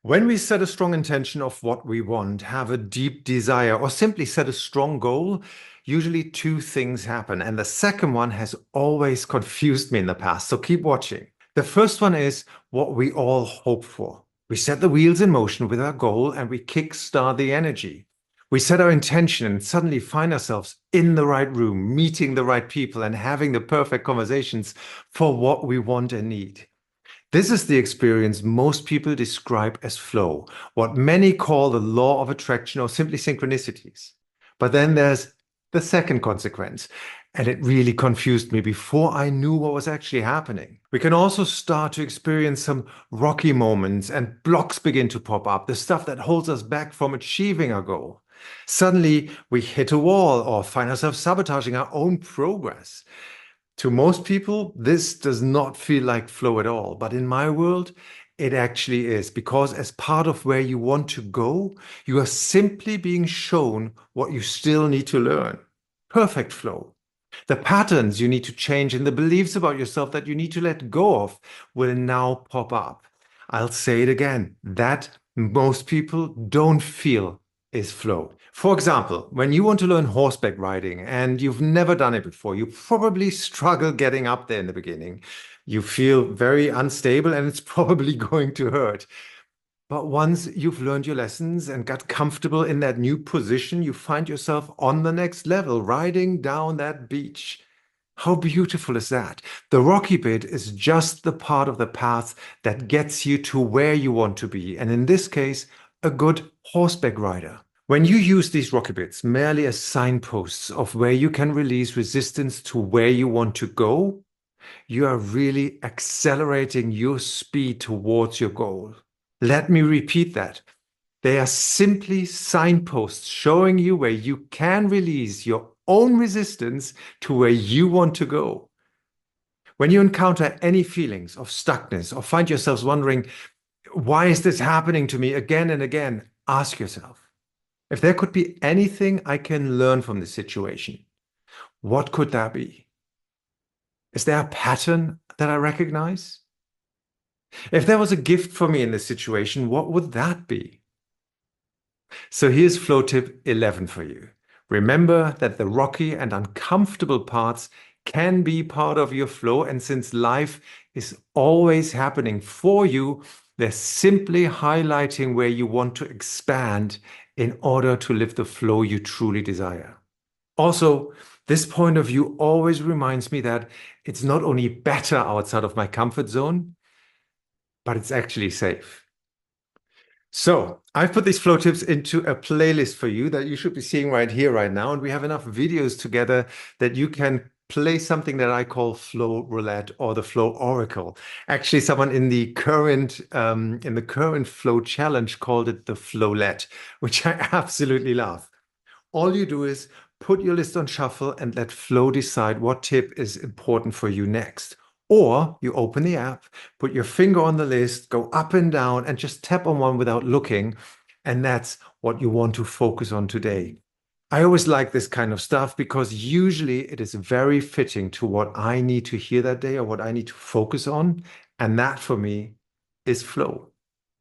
When we set a strong intention of what we want, have a deep desire, or simply set a strong goal, usually two things happen. And the second one has always confused me in the past. So keep watching. The first one is what we all hope for. We set the wheels in motion with our goal and we kickstart the energy. We set our intention and suddenly find ourselves in the right room, meeting the right people and having the perfect conversations for what we want and need. This is the experience most people describe as flow, what many call the law of attraction or simply synchronicities. But then there's the second consequence, and it really confused me before I knew what was actually happening. We can also start to experience some rocky moments and blocks begin to pop up, the stuff that holds us back from achieving our goal. Suddenly, we hit a wall or find ourselves sabotaging our own progress. To most people, this does not feel like flow at all. But in my world, it actually is, because as part of where you want to go, you are simply being shown what you still need to learn. Perfect flow. The patterns you need to change and the beliefs about yourself that you need to let go of will now pop up. I'll say it again, that most people don't feel is flow. For example, when you want to learn horseback riding and you've never done it before, you probably struggle getting up there in the beginning. You feel very unstable and it's probably going to hurt. But once you've learned your lessons and got comfortable in that new position, you find yourself on the next level, riding down that beach. How beautiful is that? The rocky bit is just the part of the path that gets you to where you want to be. And in this case, a good horseback rider. When you use these rocky bits merely as signposts of where you can release resistance to where you want to go, you are really accelerating your speed towards your goal. Let me repeat that. They are simply signposts showing you where you can release your own resistance to where you want to go. When you encounter any feelings of stuckness or find yourselves wondering, why is this happening to me again and again? Ask yourself, if there could be anything I can learn from this situation, what could that be? Is there a pattern that I recognize? If there was a gift for me in this situation, what would that be? So here's flow tip 11 for you. Remember that the rocky and uncomfortable parts can be part of your flow. And since life is always happening for you, they're simply highlighting where you want to expand in order to live the flow you truly desire. Also, this point of view always reminds me that it's not only better outside of my comfort zone, but it's actually safe. So I've put these flow tips into a playlist for you that you should be seeing right here, right now. And we have enough videos together that you can play something that I call flow roulette or the flow oracle. Actually, someone in the current flow challenge called it the flowlet, which I absolutely love. All you do is put your list on shuffle and let flow decide what tip is important for you next. Or you open the app, put your finger on the list, go up and down, and just tap on one without looking. And that's what you want to focus on today. I always like this kind of stuff because usually it is very fitting to what I need to hear that day or what I need to focus on. And that for me is flow.